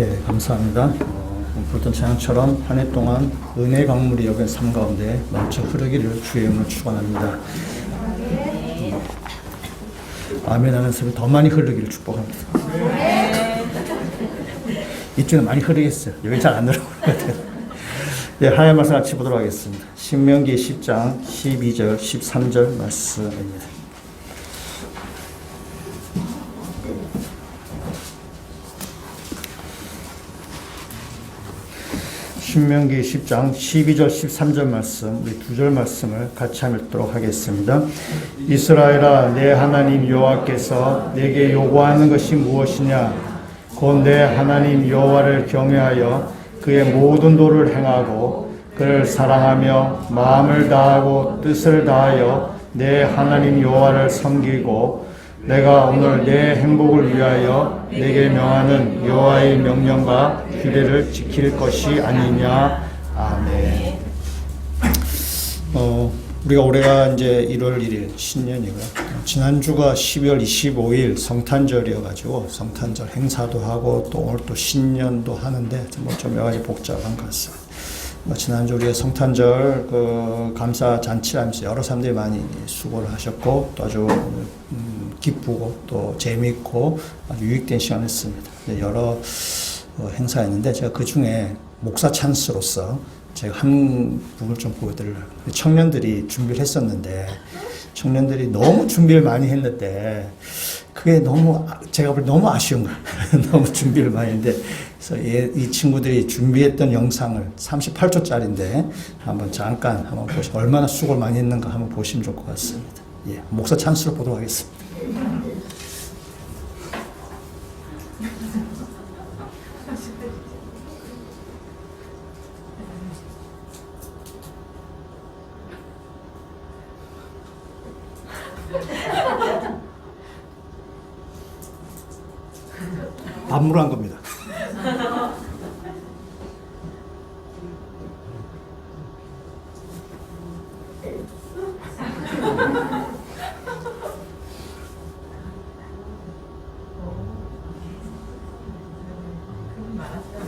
예, 감사합니다. 부르던 찬양처럼 한 해 동안 은혜 강물이 여기 삶 가운데 넘쳐 흐르기를 주의 이름으로 축원합니다. 아멘 하면서 더 많이 흐르기를 축복합니다. 이쪽은 많이 흐르겠어요. 여기 잘 안 흐르는 것 같아요. 예, 하나님 말씀 같이 보도록 하겠습니다. 신명기 10장 12절 13절 말씀입니다. 신명기 10장 12절 13절 말씀, 우리 두 절 말씀을 같이 읽도록 하겠습니다. 이스라엘아, 내 하나님 여호와께서 내게 요구하는 것이 무엇이냐? 곧 내 하나님 여호와를 경외하여 그의 모든 도를 행하고 그를 사랑하며 마음을 다하고 뜻을 다하여 내 하나님 여호와를 섬기고 내가 오늘 내 행복을 위하여 내게 명하는 여호와의 명령과 규례를 지킬 것이 아니냐. 아멘. 우리가 올해가 이제 1월 1일 신년이고요. 지난주가 12월 25일 성탄절이어가지고 성탄절 행사도 하고 또 오늘 또 신년도 하는데 뭐 좀 여러 가지 복잡한 것 같습니다. 지난주 우리가 성탄절 감사 잔치를 하면서 여러 사람들이 많이 수고를 하셨고 또 아주 기쁘고 또 재미있고 아주 유익된 시간이었습니다. 여러 행사였는데 제가 그 중에 목사 찬스로서 제가 한 부분을 좀 보여드리려고. 청년들이 준비를 했었는데 청년들이 너무 준비를 많이 했는데 그게 너무 제가 볼 때 너무 아쉬운 거예요. 너무 준비를 많이 했는데 그래서 이 친구들이 준비했던 영상을 38초짜리인데 한번 잠깐 한번 보시면 얼마나 수고를 많이 했는가 한번 보시면 좋을 것 같습니다. 예, 목사 찬스로 보도록 하겠습니다. 반물한 겁니다.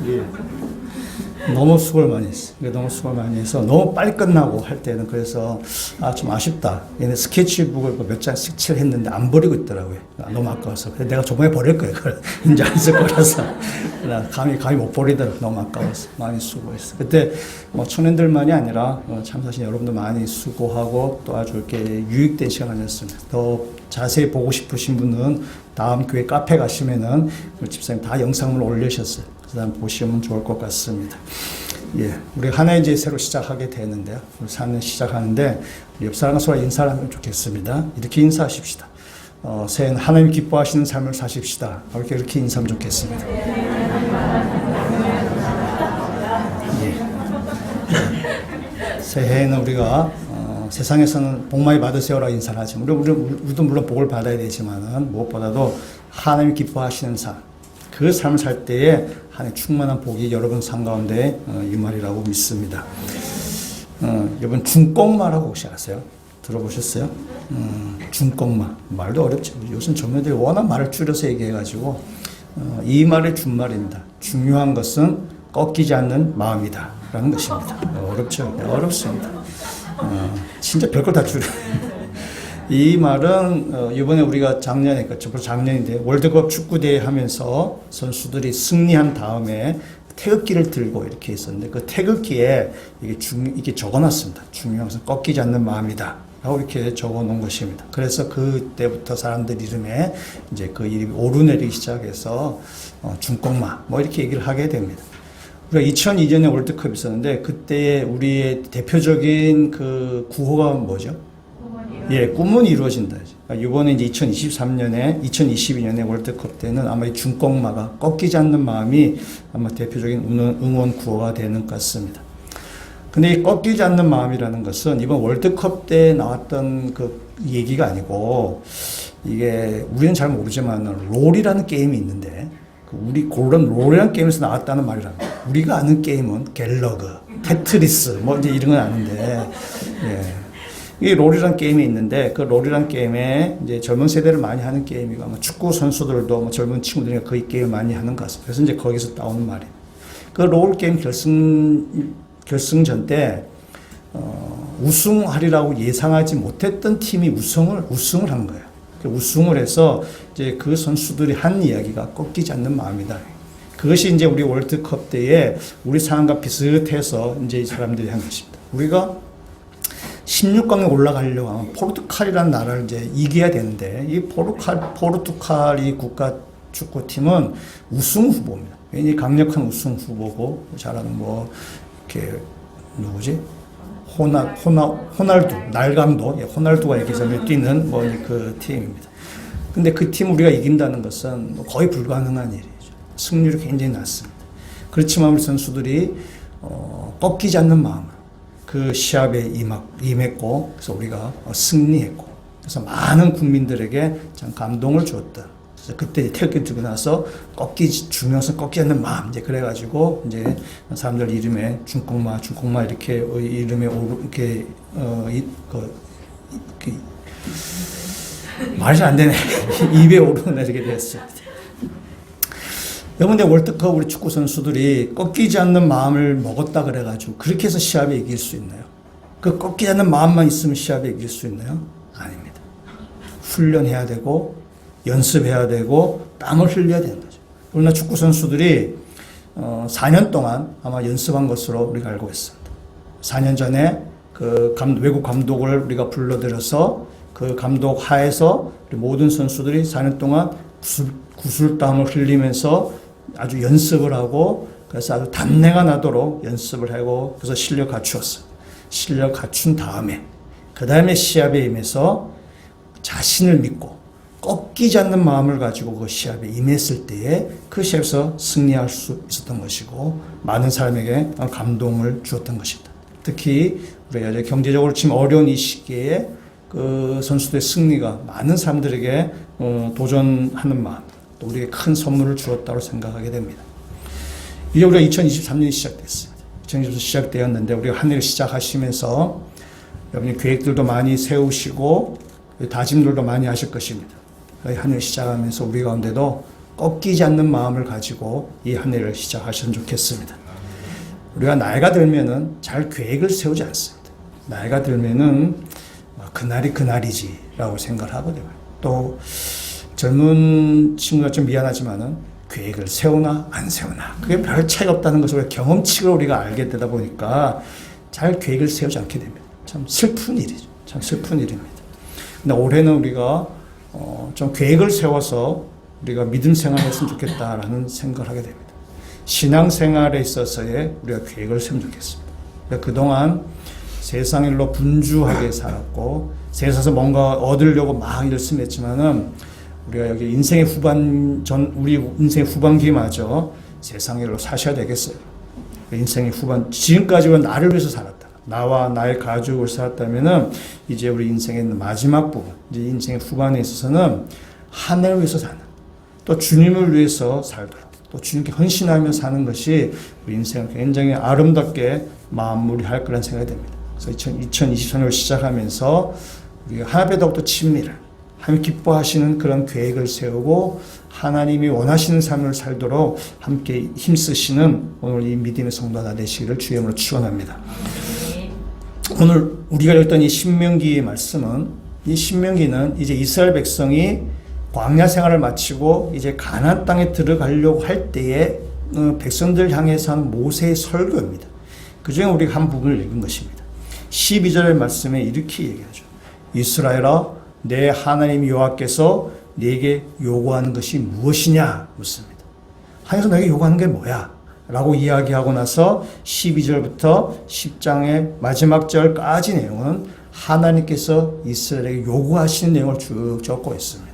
예. 너무 수고를 많이 했어요. 너무 수고를 많이 해서 너무 빨리 끝나고 할 때는 그래서 좀 아쉽다. 얘네 스케치북을 몇 장씩 칠했는데 안 버리고 있더라고요. 너무 아까워서. 그래서 내가 저번에 버릴 거예요. 그걸 이제 안 쓸 거라서. 감히 못 버리더라고요. 너무 아까워서. 많이 수고했어요. 그때 뭐 청년들만이 아니라 참석하신 여러분도 많이 수고하고 또 아주 이렇게 유익된 시간이었습니다. 더 자세히 보고 싶으신 분은 다음 교회 카페 가시면은 집사님 다 영상을 올리셨어요. 그 다음 보시면 좋을 것 같습니다. 예, 우리 한 해 이제 새로 시작하게 되는데요. 우리 사는 시작하는데 옆 사람과 서로 인사를 하면 좋겠습니다. 이렇게 인사하십시다. 새해는 하나님 기뻐하시는 삶을 사십시다. 이렇게 인사하면 좋겠습니다. 예. 새해에는 우리가 세상에서는 복 많이 받으세요라고 인사를 하지만 우리도 물론 복을 받아야 되지만은 무엇보다도 하나님 기뻐하시는 삶, 그 삶을 살 때에 하나님의 충만한 복이 여러분 삶 가운데 임하리라고 믿습니다. 여러분 중꺾마라고 혹시 아세요? 들어보셨어요? 중꺾마. 말도 어렵죠. 요즘 젊은이들이 워낙 말을 줄여서 얘기해가지고 이 말의 준말입니다. 중요한 것은 꺾이지 않는 마음이다 라는 것입니다. 어렵죠? 네, 어렵습니다. 진짜 별걸 다 줄여요. 이 말은 이번에 우리가 작년에, 작년인데 월드컵 축구대회 하면서 선수들이 승리한 다음에 태극기를 들고 이렇게 있었는데 그 태극기에 이게 적어놨습니다. 중요한 것은 꺾이지 않는 마음이다 라고 이렇게 적어놓은 것입니다. 그래서 그때부터 사람들 이름에 이제 그 이름이 오르내리기 시작해서 중꺾마 뭐 이렇게 얘기를 하게 됩니다. 우리가 2002년에 월드컵이 있었는데 그때 우리의 대표적인 그 구호가 뭐죠? 예, 꿈은 이루어진다. 이번에 이제 2022년에 월드컵 때는 아마 이 중꺾마가 꺾이지 않는 마음이 아마 대표적인 응원 구호가 되는 것 같습니다. 근데 이 꺾이지 않는 마음이라는 것은 이번 월드컵 때 나왔던 그 얘기가 아니고 이게 우리는 잘 모르지만 롤이라는 게임이 있는데 우리 그런 롤이라는 게임에서 나왔다는 말이랍니다. 우리가 아는 게임은 갤러그, 테트리스 뭐 이제 이런 건 아는데 예. 이 롤이라는 게임이 있는데 그 롤이라는 게임에 이제 젊은 세대를 많이 하는 게임이고 아마 축구 선수들도 뭐 젊은 친구들이 거의 게임을 많이 하는 것 같습니다. 그래서 이제 거기서 나오는 말이에요. 그 롤 게임 결승전 때 우승하리라고 예상하지 못했던 팀이 우승을 한 거예요. 우승을 해서 이제 그 선수들이 한 이야기가 꺾이지 않는 마음이다. 그것이 이제 우리 월드컵 때에 우리 상황과 비슷해서 이제 이 사람들이 한 것입니다. 우리가 16강에 올라가려고 하면 포르투갈이라는 나라를 이제 이겨야 되는데 이 포르투갈 이 국가 축구팀은 우승 후보입니다. 굉장히 강력한 우승 후보고 잘하는 뭐 이렇게 누구지? 호날두, 날강도, 호날두가 이렇게 해서 뛰는 뭐 그 팀입니다. 근데 그 팀 우리가 이긴다는 것은 거의 불가능한 일이죠. 승률이 굉장히 낮습니다. 그렇지만 우리 선수들이 꺾이지 않는 마음으로 그 시합에 임했고, 그래서 우리가 승리했고, 그래서 많은 국민들에게 참 감동을 주었다. 그래서 그때 태극기 들고 나서 주면서 꺾이지 않는 마음, 이제 그래가지고 이제 사람들 이름에 중국마 이렇게 이름에 이렇게 말이 잘 안 되네. 입에 오르내리게 됐어요. 여러분, 월드컵 우리 축구 선수들이 꺾이지 않는 마음을 먹었다 그래가지고 그렇게 해서 시합에 이길 수 있나요? 그 꺾이지 않는 마음만 있으면 시합에 이길 수 있나요? 아닙니다. 훈련해야 되고 연습해야 되고 땀을 흘려야 되는 거죠. 우리나라 축구 선수들이 4년 동안 아마 연습한 것으로 우리가 알고 있습니다. 4년 전에 그 외국 감독을 우리가 불러들여서 그 감독 하에서 우리 모든 선수들이 4년 동안 구슬땀을 흘리면서 아주 연습을 하고 그래서 아주 단내가 나도록 연습을 하고 그래서 실력 갖추었어요. 실력 갖춘 다음에 그 다음에 시합에 임해서 자신을 믿고 꺾이지 않는 마음을 가지고 그 시합에 임했을 때에 그 시합에서 승리할 수 있었던 것이고 많은 사람에게 감동을 주었던 것입니다. 특히 우리가 경제적으로 지금 어려운 이 시기에 그 선수들의 승리가 많은 사람들에게 도전하는 마음, 또 우리에게 큰 선물을 주었다고 생각하게 됩니다. 이제 우리가 2023년이 시작됐습니다. 2023년 시작되었는데 우리가 한 해를 시작하시면서 여러분이 계획들도 많이 세우시고 다짐들도 많이 하실 것입니다. 한 해를 시작하면서 우리 가운데도 꺾이지 않는 마음을 가지고 이 한 해를 시작하시면 좋겠습니다. 우리가 나이가 들면은 잘 계획을 세우지 않습니다. 나이가 들면은 그날이 그날이지라고 생각을 하거든요. 또 젊은 친구가 좀 미안하지만은 계획을 세우나 안 세우나 그게 별 차이가 없다는 것을 경험칙으로 우리가 알게 되다 보니까 잘 계획을 세우지 않게 됩니다. 참 슬픈 일이죠. 참 슬픈 일입니다. 근데 올해는 우리가 좀 계획을 세워서 우리가 믿음 생활을 했으면 좋겠다라는 생각을 하게 됩니다. 신앙생활에 있어서의 우리가 계획을 세우면 좋겠습니다. 그동안 세상 일로 분주하게 살았고 세상에서 뭔가 얻으려고 막 열심히 했지만은 우리가 여기 인생의 우리 인생의 후반기마저 세상 일로 사셔야 되겠어요. 인생의 지금까지는 나를 위해서 살았다. 나와 나의 가족을 살았다면은 이제 우리 인생의 마지막 부분, 이제 인생의 후반에 있어서는 하나님을 위해서 사는, 또 주님을 위해서 살도록, 또 주님께 헌신하며 사는 것이 우리 인생을 굉장히 아름답게 마무리할 거라는 생각이 됩니다. 그래서 2023년을 시작하면서 우리가 하나님께 더욱더 친밀한, 하나님 기뻐하시는 그런 계획을 세우고 하나님이 원하시는 삶을 살도록 함께 힘쓰시는 오늘 이 믿음의 성도 하나 되시기를 주의 이름으로 축원합니다. 오늘 우리가 읽었던 이 신명기의 말씀은, 이 신명기는 이제 이스라엘 백성이 광야 생활을 마치고 이제 가나안 땅에 들어가려고 할 때에 백성들 향해서 하는 모세의 설교입니다. 그 중에 우리가 한 부분을 읽은 것입니다. 12절의 말씀에 이렇게 얘기하죠. 이스라엘아, 내 하나님 여호와께서 네게 요구하는 것이 무엇이냐 묻습니다. 하나님께서 너에게 요구하는 게 뭐야? 라고 이야기하고 나서 12절부터 10장의 마지막 절까지 내용은 하나님께서 이스라엘에게 요구하시는 내용을 쭉 적고 있습니다.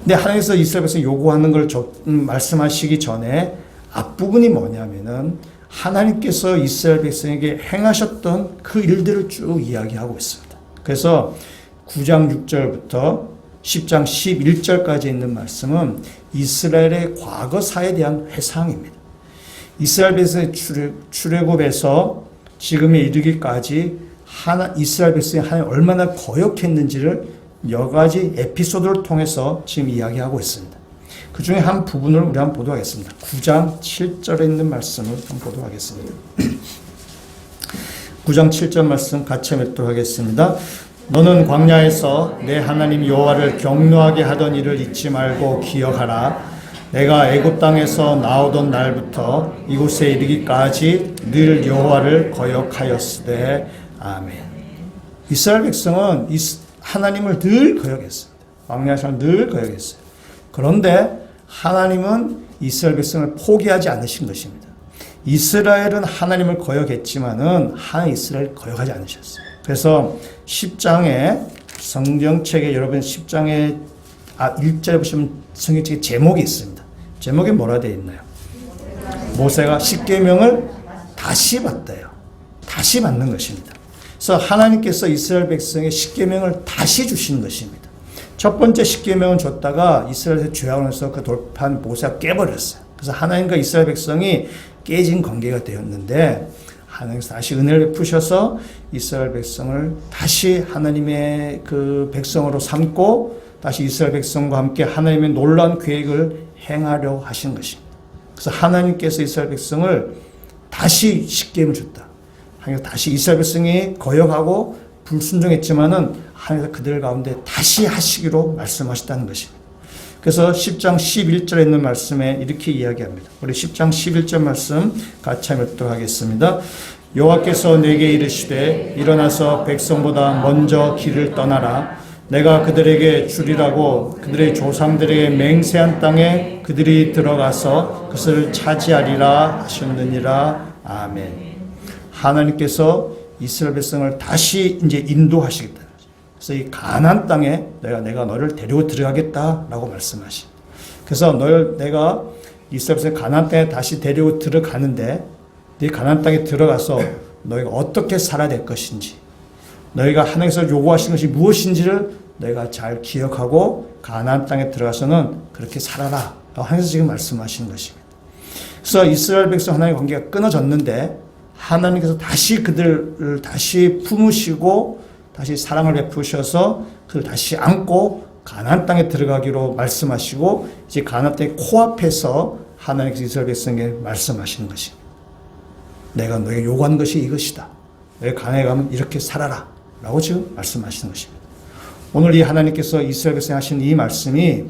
근데 하나님께서 이스라엘에서 요구하는 걸 말씀하시기 전에 앞부분이 뭐냐면은 하나님께서 이스라엘 백성에게 행하셨던 그 일들을 쭉 이야기하고 있습니다. 그래서 9장 6절부터 10장 11절까지 있는 말씀은 이스라엘의 과거사에 대한 회상입니다. 이스라엘 백성의 출애굽에서 지금에 이르기까지 이스라엘 백성이 하나님 얼마나 거역했는지를 여러 가지 에피소드를 통해서 지금 이야기하고 있습니다. 그 중에 한 부분을 우리 한번 보도록 하겠습니다. 9장 7절에 있는 말씀을 한번 보도록 하겠습니다. 9장 7절 말씀 같이 읽도록 하겠습니다. 너는 광야에서 내 하나님 여호와를 경노하게 하던 일을 잊지 말고 기억하라. 내가 애굽 땅에서 나오던 날부터 이곳에 이르기까지 늘 여호와를 거역하였으되 아멘. 이스라엘 백성은 하나님을 늘 거역했습니다. 광야에서 늘 거역했어요. 그런데 하나님은 이스라엘 백성을 포기하지 않으신 것입니다. 이스라엘은 하나님을 거역했지만은 하나님 이스라엘을 거역하지 않으셨어요. 그래서 10장에 성경책에 여러분 10장에 1절에 보시면 성경책에 제목이 있습니다. 제목이 뭐라 되어 있나요? 모세가 십계명을 다시 받대요. 다시 받는 것입니다. 그래서 하나님께서 이스라엘 백성의 십계명을 다시 주신 것입니다. 첫 번째 십계명은 줬다가 이스라엘에서 죄악을 해서 그 돌판 모세가 깨버렸어요. 그래서 하나님과 이스라엘 백성이 깨진 관계가 되었는데 하나님께서 다시 은혜를 베푸셔서 이스라엘 백성을 다시 하나님의 그 백성으로 삼고 다시 이스라엘 백성과 함께 하나님의 놀라운 계획을 행하려 하신 것입니다. 그래서 하나님께서 이스라엘 백성을 다시 십계명을 줬다. 하나님께서 다시 이스라엘 백성이 거역하고 불순종했지만은 하나님께서 그들 가운데 다시 하시기로 말씀하셨다는 것입니다. 그래서 10장 11절에 있는 말씀에 이렇게 이야기합니다. 우리 10장 11절 말씀 같이 읽도록 하겠습니다. 여호와께서 내게 이르시되 일어나서 백성보다 먼저 길을 떠나라. 내가 그들에게 주리라고 그들의 조상들에게 맹세한 땅에 그들이 들어가서 그것을 차지하리라 하셨느니라. 아멘. 하나님께서 이스라엘 백성을 다시 이제 인도하시겠다. 그래서 이 가나안 땅에 내가 너를 데리고 들어가겠다라고 말씀하시. 그래서 내가 이스라엘 백성 가나안 땅에 다시 데리고 들어가는데 네 가나안 땅에 들어가서 너희가 어떻게 살아야 될 것인지, 너희가 하나님께서 요구하신 것이 무엇인지를 너희가 잘 기억하고 가나안 땅에 들어가서는 그렇게 살아라. 하나님께서 지금 말씀하시는 것입니다. 그래서 이스라엘 백성 하나님의 관계가 끊어졌는데 하나님께서 다시 그들을 다시 품으시고 다시 사랑을 베푸셔서 그를 다시 안고 가나안 땅에 들어가기로 말씀하시고 이제 가나안 땅의 코앞에서 하나님께서 이스라엘 백성에게 말씀하시는 것입니다. 내가 너에게 요구하는 것이 이것이다. 너희 가나안에 가면 이렇게 살아라. 라고 지금 말씀하시는 것입니다. 오늘 이 하나님께서 이스라엘 백성에 하신 이 말씀이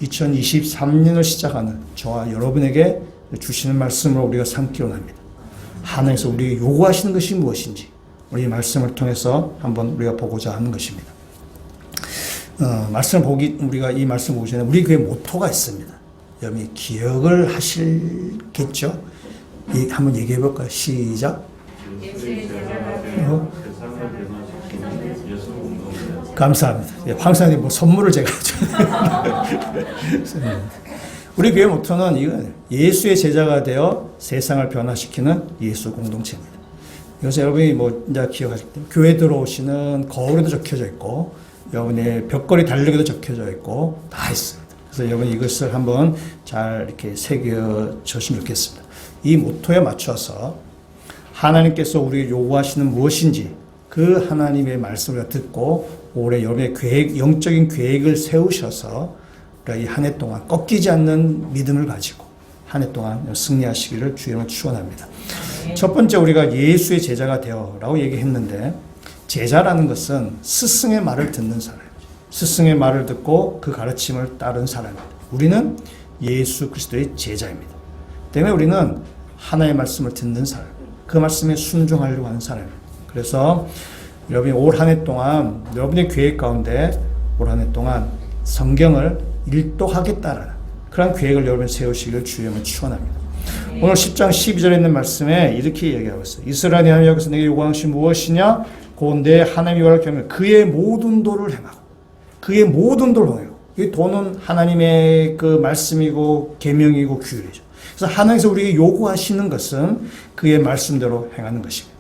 2023년을 시작하는 저와 여러분에게 주시는 말씀으로 우리가 삼기로 합니다. 하나님께서 우리에게 요구하시는 것이 무엇인지 우리 말씀을 통해서 한번 우리가 보고자 하는 것입니다. 우리가 이 말씀 보기 전에 우리 교회 모토가 있습니다. 여러분이 기억을 하실겠죠? 한번 얘기해 볼까요? 시작. 감사합니다. 황사님 뭐 선물을 제가 우리 교회 모토는 이건 예수의 제자가 되어 세상을 변화시키는 예수 공동체입니다. 이것은 여러분이 이제 기억하실 때 교회 들어오시는 거울에도 적혀져 있고 여러분의 벽걸이 달력에도 적혀져 있고 다 있습니다. 그래서 여러분 이것을 한번 잘 이렇게 새겨 주시면 좋겠습니다. 이 모토에 맞춰서 하나님께서 우리에게 요구하시는 무엇인지 그 하나님의 말씀을 듣고 올해 여러분의 영적인 계획을 세우셔서 이 한 해 동안 꺾이지 않는 믿음을 가지고 한 해 동안 승리하시기를 주님을 축원합니다. 첫 번째 우리가 예수의 제자가 되어라고 얘기했는데 제자라는 것은 스승의 말을 듣는 사람이죠. 스승의 말을 듣고 그 가르침을 따른 사람입니다. 우리는 예수 그리스도의 제자입니다. 때문에 우리는 하나의 말씀을 듣는 사람, 그 말씀에 순종하려고 하는 사람입니다. 그래서 여러분이 올 한 해 동안 여러분의 계획 가운데 올 한 해 동안 성경을 일독하겠다라는 그런 계획을 여러분 세우시기를 주님을 축원합니다. 오늘 10장 12절에 있는 말씀에 이렇게 얘기하고 있어요. 이스라엘의 하나님 여기서 내게 요구하는 것이 무엇이냐? 곧 내 하나님 여호와를 경외하며 그의 모든 도를 행하고 그의 모든 도를 행하고 이 도는 하나님의 그 말씀이고 계명이고 규율이죠. 그래서 하나님께서 우리에게 요구하시는 것은 그의 말씀대로 행하는 것입니다.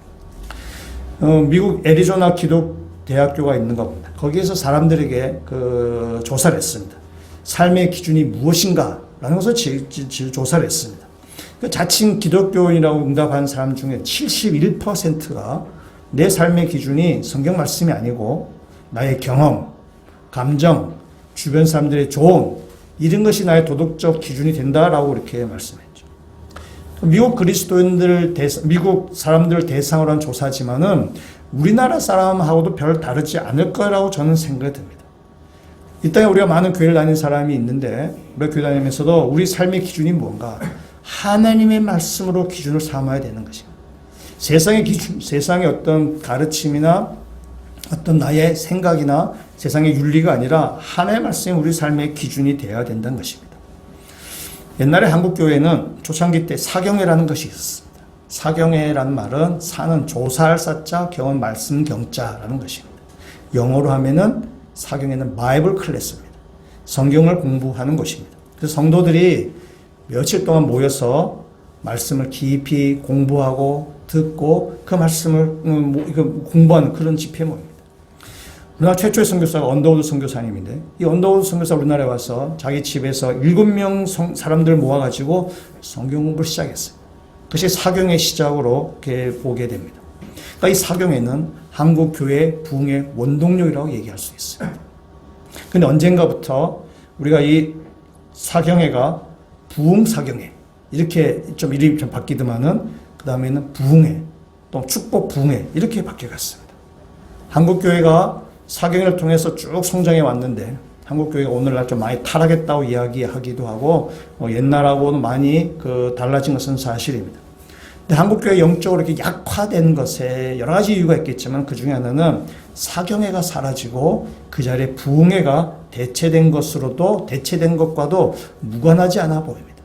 미국 애리조나 기독대학교가 있는 겁니다. 거기에서 사람들에게 조사를 했습니다. 삶의 기준이 무엇인가? 라는 것을 조사를 했습니다. 자칭 기독교인이라고 응답한 사람 중에 71%가 내 삶의 기준이 성경 말씀이 아니고 나의 경험, 감정, 주변 사람들의 조언, 이런 것이 나의 도덕적 기준이 된다라고 이렇게 말씀했죠. 미국 그리스도인들, 미국 사람들을 대상으로 한 조사지만은 우리나라 사람하고도 별 다르지 않을 거라고 저는 생각이 듭니다. 이 땅에 우리가 많은 교회를 다니는 사람이 있는데, 우리가 교회 다니면서도 우리 삶의 기준이 뭔가? 하나님의 말씀으로 기준을 삼아야 되는 것입니다. 세상의 기준, 세상의 어떤 가르침이나 어떤 나의 생각이나 세상의 윤리가 아니라 하나님의 말씀이 우리 삶의 기준이 되어야 된다는 것입니다. 옛날에 한국교회는 초창기 때 사경회라는 것이 있었습니다. 사경회라는 말은 사는 조사할 사자, 경은 말씀 경자라는 것입니다. 영어로 하면은 사경회는 바이블 클래스입니다. 성경을 공부하는 곳입니다. 그래서 성도들이 며칠 동안 모여서 말씀을 깊이 공부하고 듣고 그 말씀을 공부하는 그런 집회 모임입니다. 우리나라 최초의 선교사가 언더우드 선교사님인데, 이 언더우드 선교사 우리나라에 와서 자기 집에서 7명 사람들 모아가지고 성경 공부를 시작했어요. 그것이 사경의 시작으로 이렇게 보게 됩니다. 그러니까 이 사경회는 한국 교회 부흥의 원동력이라고 얘기할 수 있어요. 근데 언젠가부터 우리가 이 사경회가 부흥 사경회 이렇게 좀 이름이 좀 바뀌더만은 그 다음에는 부흥회 또 축복 부흥회 이렇게 바뀌어갔습니다. 한국 교회가 사경회를 통해서 쭉 성장해 왔는데 한국 교회가 오늘날 좀 많이 타락했다고 이야기하기도 하고 옛날하고는 많이 달라진 것은 사실입니다. 근데 한국 교회 영적으로 이렇게 약화된 것에 여러 가지 이유가 있겠지만 그 중에 하나는 사경회가 사라지고 그 자리에 부흥회가 대체된 것과도 무관하지 않아 보입니다.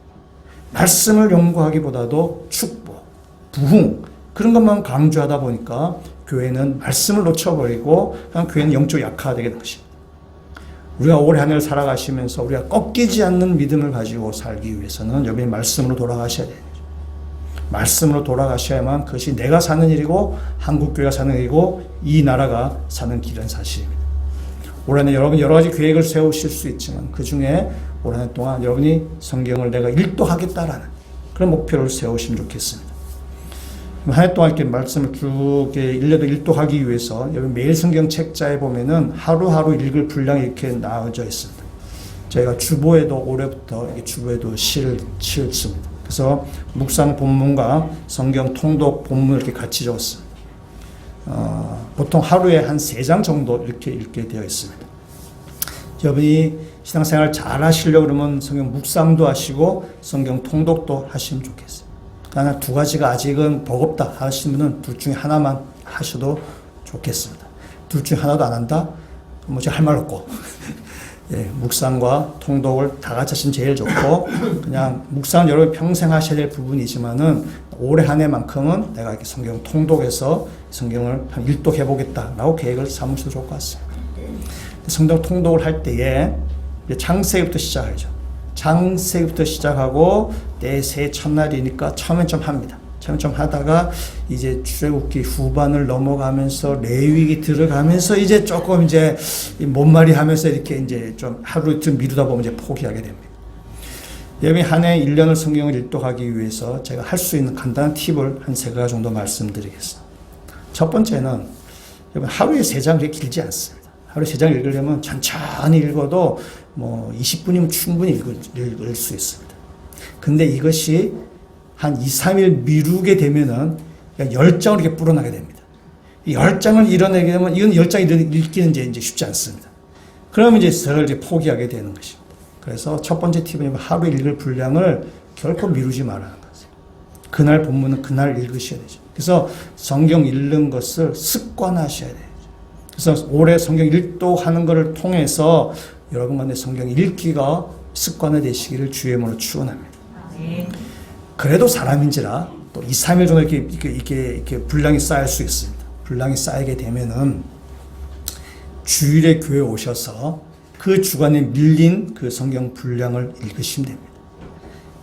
말씀을 연구하기보다도 축복, 부흥 그런 것만 강조하다 보니까 교회는 말씀을 놓쳐버리고 그냥 교회는 영적으로 약화되게 된 것입니다. 우리가 올해 한 해를 살아가시면서 우리가 꺾이지 않는 믿음을 가지고 살기 위해서는 여러분이 말씀으로 돌아가셔야 돼요. 말씀으로 돌아가셔야만 그것이 내가 사는 일이고 한국교회가 사는 일이고 이 나라가 사는 길은 사실입니다. 올 한 해 여러분 여러 가지 계획을 세우실 수 있지만 그 중에 올 한 해 동안 여러분이 성경을 내가 일독하겠다라는 그런 목표를 세우시면 좋겠습니다. 한 해 동안 이렇게 말씀을 쭉 일년도 일독하기 위해서 여러분 매일 성경 책자에 보면은 하루하루 읽을 분량이 이렇게 나와져 있습니다. 저희가 주보에도 올해부터 주보에도 시를 씁니다. 그래서 묵상 본문과 성경 통독 본문을 이렇게 같이 적었습니다. 보통 하루에 한 3장 정도 이렇게 읽게 되어 있습니다. 여러분이 신앙생활 잘 하시려고 그러면 성경 묵상도 하시고 성경 통독도 하시면 좋겠어요. 그러나 두 가지가 아직은 버겁다 하시는 분은 둘 중에 하나만 하셔도 좋겠습니다. 둘 중에 하나도 안 한다? 뭐 제가 할 말 없고 예, 묵상과 통독을 다 같이 하시면 제일 좋고 그냥 묵상은 여러분 평생 하셔야 될 부분이지만은 올해 한 해만큼은 내가 이렇게 성경 통독해서 성경을 한 일독해 보겠다라고 계획을 삼으셔도 좋을 것 같습니다. 성경 통독을 할 때에 창세기부터 시작하죠. 창세기부터 시작하고 내 새해 첫날이니까 처음엔 좀 합니다. 처음엔 좀 하다가 이제 출애굽기 후반을 넘어가면서 레위기 들어가면서 이제 조금 이제 못말이 하면서 이렇게 이제 좀 하루 이틀 미루다 보면 이제 포기하게 됩니다. 여러분이 한 해 1년을 성경을 일독하기 위해서 제가 할 수 있는 간단한 팁을 한 3가지 정도 말씀드리겠습니다. 첫 번째는 여러분 하루에 3장 그렇게 길지 않습니다. 하루에 3장 읽으려면 천천히 읽어도 뭐 20분이면 충분히 읽을 수 있습니다. 근데 이것이 한 2, 3일 미루게 되면은 10장을 이렇게 불어나게 됩니다. 이 10장을 이뤄내게 되면 이건 10장 읽기는 이제 쉽지 않습니다. 그러면 이제 서를 이제 포기하게 되는 것입니다. 그래서 첫 번째 팁은 하루 읽을 분량을 결코 미루지 말라는 거죠. 그날 본문은 그날 읽으셔야 되죠. 그래서 성경 읽는 것을 습관하셔야 되죠. 그래서 올해 성경 일독하는 것을 통해서 여러분 간의 성경 읽기가 습관화 되시기를 주의 이름으로 축원합니다. 그래도 사람인지라 또 2, 3일 정도 이렇게 분량이 쌓일 수 있습니다. 분량이 쌓이게 되면은 주일에 교회 오셔서 그 주간에 밀린 그 성경 분량을 읽으시면 됩니다.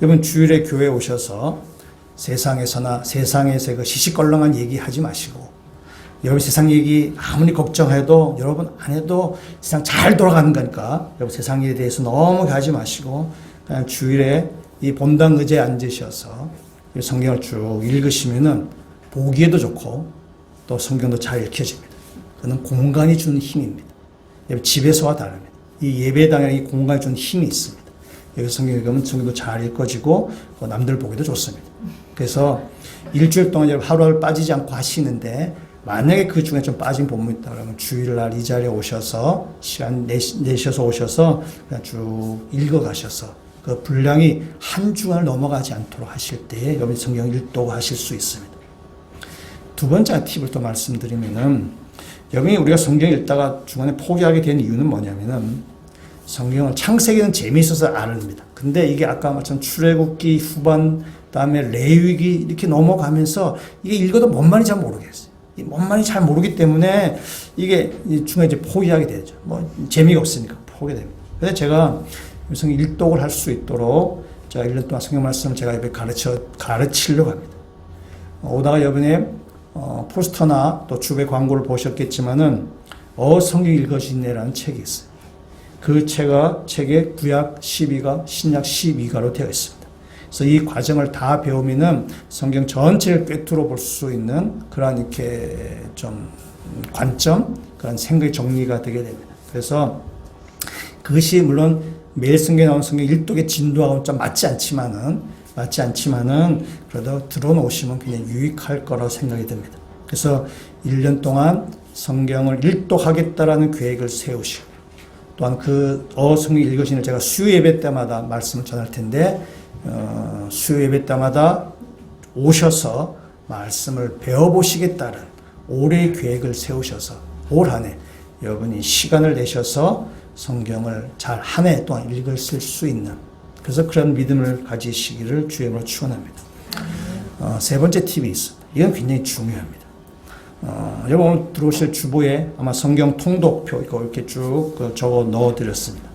여러분 주일에 교회 오셔서 세상에서 그 시시껄렁한 얘기 하지 마시고 여러분 세상 얘기 아무리 걱정해도 여러분 안 해도 세상 잘 돌아가는 거니까 여러분 세상 일에 대해서 너무 가지 마시고 그냥 주일에 이 본당 의자에 앉으셔서 성경을 쭉 읽으시면은 보기에도 좋고 또 성경도 잘 읽혀집니다. 그는 공간이 주는 힘입니다. 집에서와 다릅니다. 이 예배당에 이 공간이 주는 힘이 있습니다. 여기 성경 읽으면 성경도 잘 읽어지고 남들 보기도 좋습니다. 그래서 일주일 동안 하루하루 빠지지 않고 하시는데 만약에 그 중에 좀 빠진 본문이 있다 그러면 주일날 이 자리에 오셔서 시간 내셔서 오셔서 그냥 쭉 읽어가셔서 그 분량이 한 주간을 넘어가지 않도록 하실 때에 여러분 성경 읽도 하실 수 있습니다. 두 번째 팁을 또 말씀드리면은 여러분이 우리가 성경 읽다가 중간에 포기하게 된 이유는 뭐냐면은 성경은 창세기는 재미있어서 아닙니다. 근데 이게 아까 말처럼 출애굽기 후반 다음에 레위기 이렇게 넘어가면서 이게 읽어도 뭔 말인지 잘 모르겠어요. 뭔 말인지 잘 모르기 때문에 이게 중간에 이제 포기하게 되죠. 뭐 재미가 없으니까 포기됩니다. 그래서 제가 성경 일독을 할 수 있도록 제가 1년 동안 성경 말씀을 제가 옆에 가르치려고 합니다. 오다가 여러분의 포스터나 또 주변 광고를 보셨겠지만은 성경 읽어지네라는 책이 있어요. 그 책에 구약 12가 신약 12가로 되어 있습니다. 그래서 이 과정을 다 배우면은 성경 전체를 꿰뚫어 볼 수 있는 그런 이렇게 좀 관점, 그런 생각의 정리가 되게 됩니다. 그래서 그것이 물론 매일 성경에 나온 성경 일독의 진도하고는 좀 맞지 않지만은 그래도 들어놓으시면 굉장히 유익할 거라고 생각이 듭니다. 그래서 1년 동안 성경을 일독하겠다라는 계획을 세우시고 또한 그 성경 읽으시는 제가 수요 예배 때마다 말씀을 전할 텐데 수요 예배 때마다 오셔서 말씀을 배워보시겠다는 올해의 계획을 세우셔서 올 한 해 여러분이 시간을 내셔서 성경을 잘 한 해 동안 읽으실 수 있는 그래서 그런 믿음을 가지시기를 주의 이름으로 축원합니다. 세 번째 팁이 있습니다. 이건 굉장히 중요합니다. 여러분 오늘 들어오실 주보에 아마 성경 통독표 이렇게 쭉 적어 넣어드렸습니다.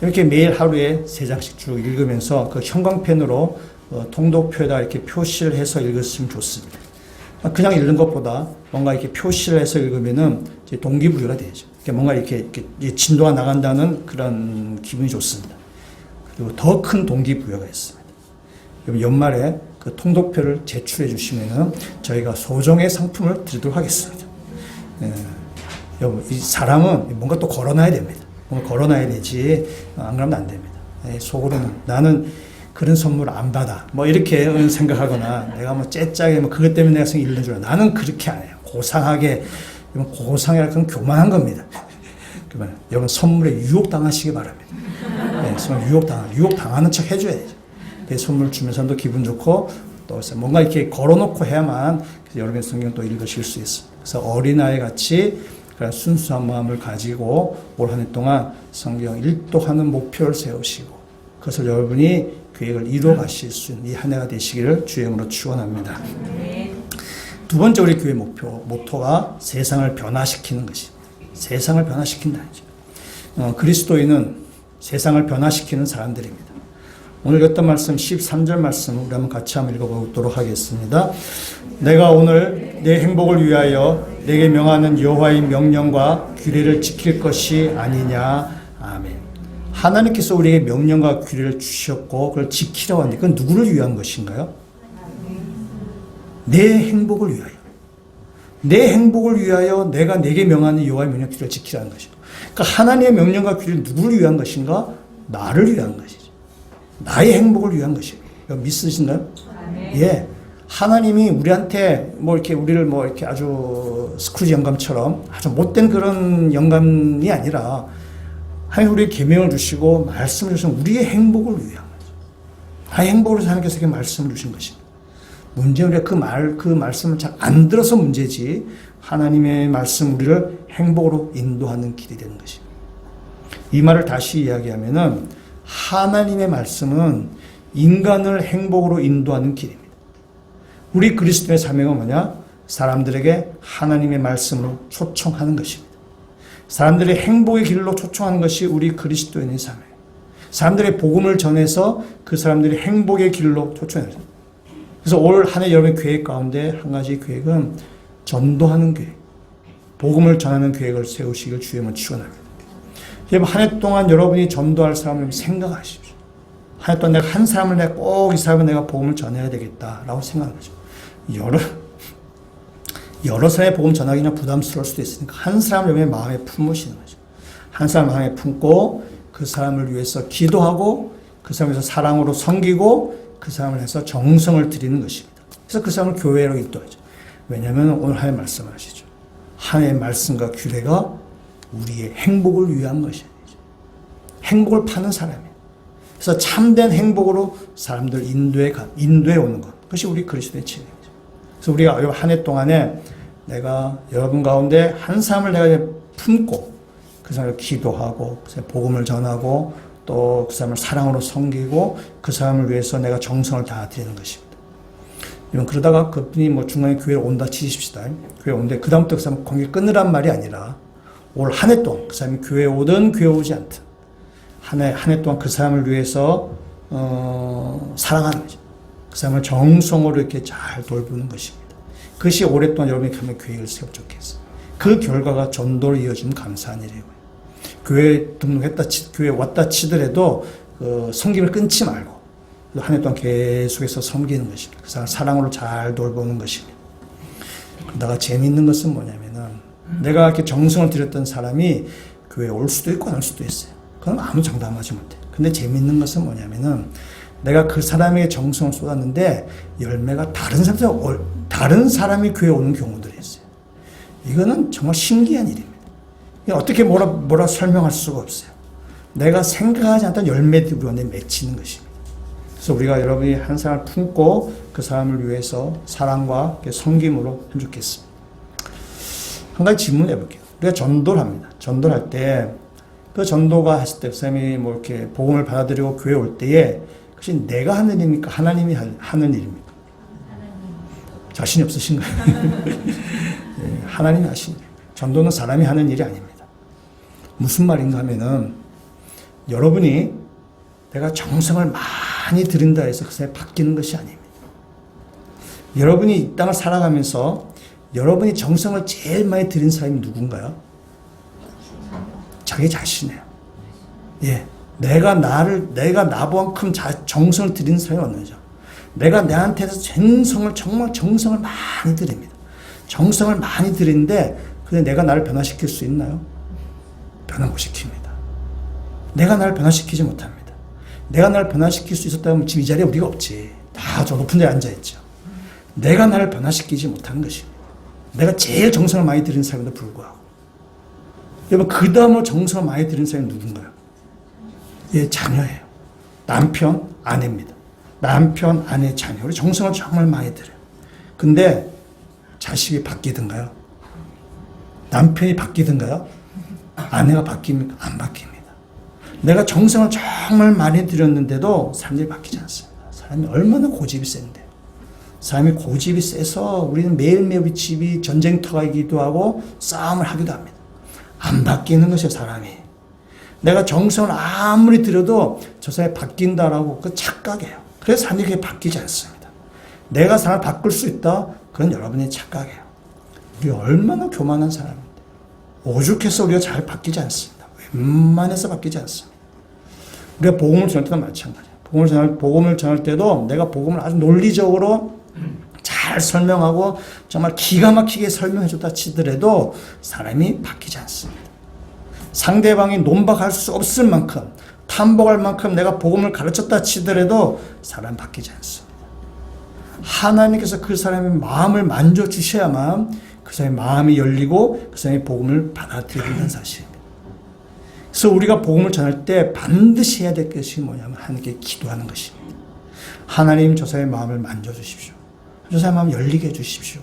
이렇게 매일 하루에 3장씩 쭉 읽으면서 그 형광펜으로 통독표에다 이렇게 표시를 해서 읽으시면 좋습니다. 그냥 읽는 것보다 뭔가 이렇게 표시를 해서 읽으면은 이제 동기부여가 되죠. 뭔가 이렇게 진도가 나간다는 그런 기분이 좋습니다. 그리고 더 큰 동기부여가 있습니다. 연말에 그 통독표를 제출해 주시면은 저희가 소정의 상품을 드리도록 하겠습니다. 여러분, 이 사람은 뭔가 또 걸어놔야 됩니다. 뭔가 걸어놔야 되지, 안 그러면 안 됩니다. 속으로는 나는 그런 선물 안 받아. 뭐 이렇게 생각하거나 내가 뭐 째짜게 뭐 그것 때문에 내가 성경 읽는 줄 알아. 나는 그렇게 안 해요. 고상하게, 고상이라 그건 교만한 겁니다. 그러면 여러분 선물에 유혹당하시기 바랍니다. 선물 유혹당하는 척 해줘야 되죠. 선물 주면서도 기분 좋고 또 뭔가 이렇게 걸어놓고 해야만 여러분의 성경 또 읽으실 수 있습니다. 그래서 어린아이 같이 그런 순수한 마음을 가지고 올 한 해 동안 성경 일독하는 목표를 세우시고 그것을 여러분이 계획을 이루어 가실 수 있는 이 한 해가 되시기를 주의 이름으로 축원합니다. 두 번째 우리 교회 모토가 세상을 변화시키는 것입니다. 세상을 변화시킨다. 그리스도인은 세상을 변화시키는 사람들입니다. 오늘 읽었던 말씀 13절 말씀 우리 한번 같이 한번 읽어보도록 하겠습니다. 내가 오늘 내 행복을 위하여 내게 명하는 여호와의 명령과 규례를 지킬 것이 아니냐. 아멘. 하나님께서 우리에게 명령과 규례를 주셨고 그걸 지키라고 하는데 그건 누구를 위한 것인가요? 내 행복을 위하여. 내 행복을 위하여 내가 내게 명하는 여호와의 명령 규례를 지키라는 것이죠. 그러니까 하나님의 명령과 규례는 누구를 위한 것인가? 나를 위한 것이죠. 나의 행복을 위한 것입니다. 믿으신가요? 예. 하나님이 우리한테 뭐 이렇게 우리를 뭐 이렇게 아주 스크루지 영감처럼 아주 못된 그런 영감이 아니라 하나님 우리에게 계명을 주시고 말씀을 주시면 우리의 행복을 위한 거죠. 나의 행복을 위해서 하나님께서 이렇게 말씀을 주신 것입니다. 문제는 우리가 그 말씀을 잘 안 들어서 문제지 하나님의 말씀 우리를 행복으로 인도하는 길이 되는 것입니다. 이 말을 다시 이야기하면은 하나님의 말씀은 인간을 행복으로 인도하는 길입니다. 우리 그리스도의 사명은 뭐냐? 사람들에게 하나님의 말씀으로 초청하는 것입니다. 사람들의 행복의 길로 초청하는 것이 우리 그리스도인의 사명이에요. 사람들의 복음을 전해서 그 사람들의 행복의 길로 초청해요. 그래서 올 한 해 여러분의 계획 가운데 한 가지 계획은 전도하는 계획, 복음을 전하는 계획을 세우시길 주의 이름으로 축원합니다. 여러분 한 해 동안 여러분이 전도할 사람을 생각하십시오. 한 해 동안 내가 한 사람을 내가 꼭 이 사람을 내가 복음을 전해야 되겠다라고 생각하는 거죠. 여러 사람의 복음 전하기는 부담스러울 수도 있으니까 한 사람을 여러분의 마음에 품으시는 거죠. 한 사람 마음에 품고 그 사람을 위해서 기도하고 그 사람을 위해서 사랑으로 섬기고 그 사람을 위해서 정성을 드리는 것입니다. 그래서 그 사람을 교회로 인도하죠. 왜냐하면 오늘 하나님 말씀하시죠. 하나님의 말씀과 규례가 우리의 행복을 위한 것이죠. 행복을 파는 사람이에요. 그래서 참된 행복으로 사람들 인도해 오는 것. 그것이 우리 그리스도의 진리입니다. 그래서 우리가 한 해 동안에 내가 여러분 가운데 한 사람을 내가 품고 그 사람을 기도하고 그 사람을 복음을 전하고 또 그 사람을 사랑으로 섬기고 그 사람을 위해서 내가 정성을 다 드리는 것입니다. 그러다가 그분이 뭐 중간에 교회에 온다 치십시다. 교회에 오는데 그다음부터 그 사람 관계 끊으란 말이 아니라 올 한 해 동안 그 사람이 교회에 오든 교회에 오지 않든 한 해 동안 그 사람을 위해서 사랑하는 거죠. 그 사람을 정성으로 이렇게 잘 돌보는 것입니다. 그것이 오랫동안 여러분이 가면 교회를 세우면 좋겠어요. 그 결과가 전도로 이어지면 감사한 일이에요. 교회 등록했다, 교회 왔다 치더라도 섬김을 끊지 말고 한 해 동안 계속해서 섬기는 것입니다. 그 사람 사랑으로 잘 돌보는 것입니다. 그러다가 재미있는 것은 뭐냐면은 내가 이렇게 정성을 들였던 사람이 교회에 올 수도 있고 안 올 수도 있어요. 그건 아무 장담하지 못해. 근데 재미있는 것은 뭐냐면은 내가 그 사람에게 정성을 쏟았는데 열매가 다른 사람이 교회에 오는 경우들이 있어요. 이거는 정말 신기한 일입니다. 어떻게 뭐라 설명할 수가 없어요. 내가 생각하지 않던 열매들이 우리 안에 맺히는 것입니다. 그래서 우리가 여러분이 한 사람을 품고 그 사람을 위해서 사랑과 섬김으로 하면 좋겠습니다. 한 가지 질문을 해볼게요. 우리가 전도를 합니다. 전도를 할 때 그 전도가 했을 때 그 사람이 뭐 이렇게 복음을 받아들이고 교회 올 때에 그것이 내가 하는 일입니까? 하나님이 하는 일입니까? 자신이 없으신가요? 네, 하나님이 하신 일. 전도는 사람이 하는 일이 아닙니다. 무슨 말인가 하면은 여러분이 내가 정성을 많이 들인다 해서 그 사람이 바뀌는 것이 아닙니다. 여러분이 이 땅을 살아가면서 여러분이 정성을 제일 많이 들인 사람이 누군가요? 자기 자신이에요. 예. 내가 나보다 정성을 들인 사람이 없는죠. 내가 내한테서 정말 정성을 많이 드립니다. 정성을 많이 드리는데, 근데 내가 나를 변화시킬 수 있나요? 변화 못 시킵니다. 내가 나를 변화시키지 못합니다. 내가 나를 변화시킬 수 있었다면 지금 이 자리에 우리가 없지. 다 저 높은 데에 앉아있죠. 내가 나를 변화시키지 못하는 것입니다. 내가 제일 정성을 많이 들인 사람에도 불구하고. 여러분, 그 다음으로 정성을 많이 들인 사람이 누군가요? 예, 자녀예요. 남편, 아내입니다. 남편, 아내, 자녀. 우리 정성을 정말 많이 들여요. 근데 자식이 바뀌든가요? 남편이 바뀌든가요? 아내가 바뀝니까? 안 바뀝니다. 내가 정성을 정말 많이 들였는데도 사람들이 바뀌지 않습니다. 사람이 얼마나 고집이 센데. 사람이 고집이 세서 우리는 매일매일 집이 전쟁터이기도 하고 싸움을 하기도 합니다. 안 바뀌는 것이에요, 사람이. 내가 정성을 아무리 들여도 저 사람이 바뀐다라고 그 착각이에요. 그래서 사람이 그게 바뀌지 않습니다. 내가 사람을 바꿀 수 있다? 그건 여러분의 착각이에요. 우리 얼마나 교만한 사람인데. 오죽해서 우리가 잘 바뀌지 않습니다. 웬만해서 바뀌지 않습니다. 우리가 복음을 전할 때도 마찬가지예요. 복음을 전할 때도 내가 복음을 아주 논리적으로 잘 설명하고 정말 기가 막히게 설명해줬다 치더라도 사람이 바뀌지 않습니다. 상대방이 논박할 수 없을 만큼 탐복할 만큼 내가 복음을 가르쳤다 치더라도 사람이 바뀌지 않습니다. 하나님께서 그 사람의 마음을 만져주셔야만 그 사람의 마음이 열리고 그 사람의 복음을 받아들이는 사실입니다. 그래서 우리가 복음을 전할 때 반드시 해야 될 것이 뭐냐면 하나님께 기도하는 것입니다. 하나님, 저 사람의 마음을 만져주십시오. 저 사람의 마음을 열리게 해주십시오.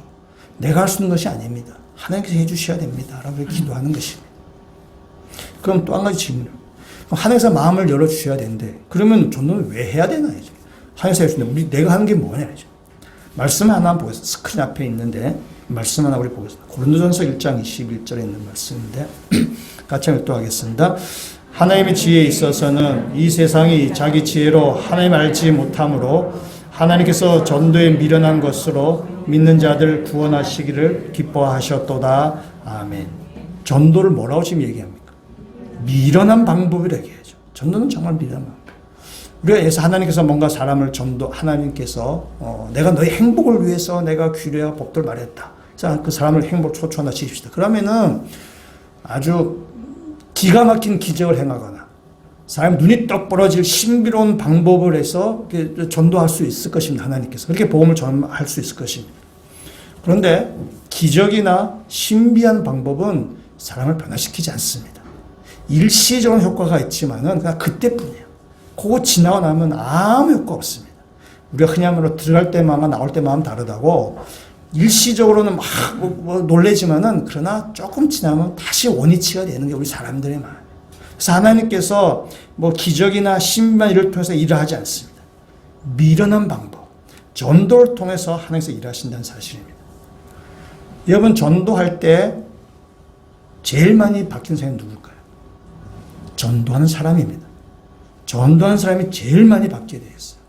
내가 할 수 있는 것이 아닙니다. 하나님께서 해주셔야 됩니다. 라고 기도하는 것입니다. 그럼 또 한 가지 질문이에요. 하나님께서 마음을 열어주셔야 되는데 그러면 전도는 왜 해야 되나? 하나님께서 해주시는데 내가 하는 게 뭐냐? 말씀 하나 보겠습니다. 스크린 앞에 있는데 말씀 하나 우리 보겠습니다. 고린도전서 1장 21절에 있는 말씀인데 같이 읽도록하겠습니다. 하나님의 지혜에 있어서는 이 세상이 자기 지혜로 하나님 알지 못함으로 하나님께서 전도에 미련한 것으로 믿는 자들 구원하시기를 기뻐하셨도다. 아멘. 전도를 뭐라고 지금 얘기합니까? 미련한 방법이라고 얘기하죠. 전도는 정말 미련한 방법. 우리가 하나님께서 뭔가 사람을 하나님께서 내가 너의 행복을 위해서 내가 규례와 법도를 말했다. 자, 그 사람을 행복으로 초청한다 치십시다. 그러면은 아주 기가 막힌 기적을 행하거나 사람 눈이 떡 벌어질 신비로운 방법을 해서 전도할 수 있을 것입니다. 하나님께서 그렇게 복음을 전할 수 있을 것입니다. 그런데 기적이나 신비한 방법은 사람을 변화시키지 않습니다. 일시적인 효과가 있지만은 그냥 그때뿐이에요. 그거 지나고 나면 아무 효과 없습니다. 우리가 흔히 말로 들어갈 때마다 나올 때마다 다르다고 일시적으로는 막 놀래지만은 그러나 조금 지나면 다시 원위치가 되는 게 우리 사람들의 마음. 그래서 하나님께서 뭐 기적이나 신비한 일을 통해서 일을 하지 않습니다. 미련한 방법, 전도를 통해서 하나님께서 일하신다는 사실입니다. 여러분 전도할 때 제일 많이 바뀐 사람이 누굴까요? 전도하는 사람입니다. 전도하는 사람이 제일 많이 바뀌게 되어 있어요.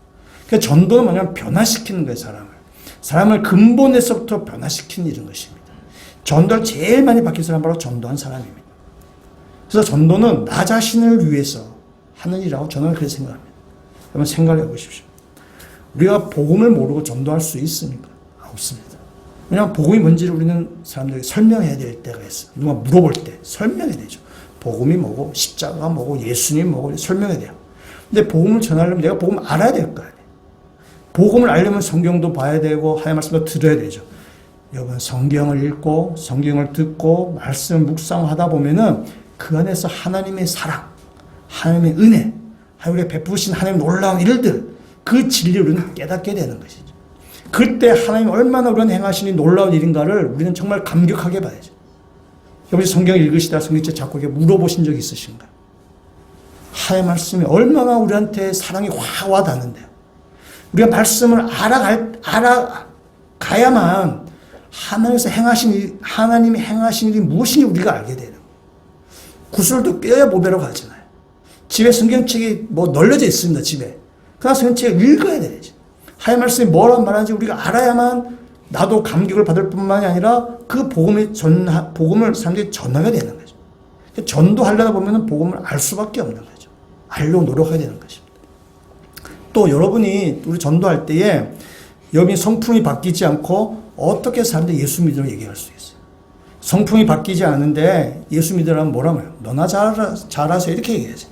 그러니까 전도는 뭐냐면 변화시키는 거예요, 사람을. 사람을 근본에서부터 변화시키는 일인 것입니다. 전도를 제일 많이 바뀐 사람은 바로 전도한 사람입니다. 그래서 전도는 나 자신을 위해서 하는 일이라고 저는 그렇게 생각합니다. 여러분 생각해 보십시오. 우리가 복음을 모르고 전도할 수 있습니까? 없습니다. 왜냐하면 복음이 뭔지를 우리는 사람들에게 설명해야 될 때가 있어요. 누가 물어볼 때 설명해야 되죠. 복음이 뭐고 십자가가 뭐고 예수님이 뭐고 설명해야 돼요. 근데 복음을 전하려면 내가 복음을 알아야 될 거 아니에요. 복음을 알려면 성경도 봐야 되고 하나님의 말씀도 들어야 되죠. 여러분 성경을 읽고 성경을 듣고 말씀 묵상하다 보면은 그 안에서 하나님의 사랑, 하나님의 은혜, 우리가 베푸신 하나님의 놀라운 일들, 그 진리를 우리는 깨닫게 되는 것이죠. 그때 하나님이 얼마나 우리는 행하시니 놀라운 일인가를 우리는 정말 감격하게 봐야죠. 여러분 성경을 읽으시다 성경책 자꾸 이렇게 물어보신 적이 있으신가요? 하나님의 말씀이 얼마나 우리한테 사랑이 확 와닿는데요. 우리가 말씀을 알아가야만 하나님이 행하신 일이 무엇인지 우리가 알게 되는 거예요. 구슬도 뼈야 보배로 가잖아요. 집에 성경책이 뭐 널려져 있습니다, 집에. 그러나 성경책을 읽어야 되죠. 하나님의 말씀이 뭐라고 말하는지 우리가 알아야만 나도 감격을 받을 뿐만이 아니라 그 복음을 사람들이 전하게 되는 거죠. 전도하려다 보면 복음을 알 수밖에 없는 거죠. 알려고 노력해야 되는 것입니다. 또 여러분이 우리 전도할 때에 여러분이 성품이 바뀌지 않고 어떻게 사람들이 예수 믿으라고 얘기할 수 있어요? 성품이 바뀌지 않은데 예수 믿으라면 뭐라고 해요? 너나 잘하세요 이렇게 얘기하죠.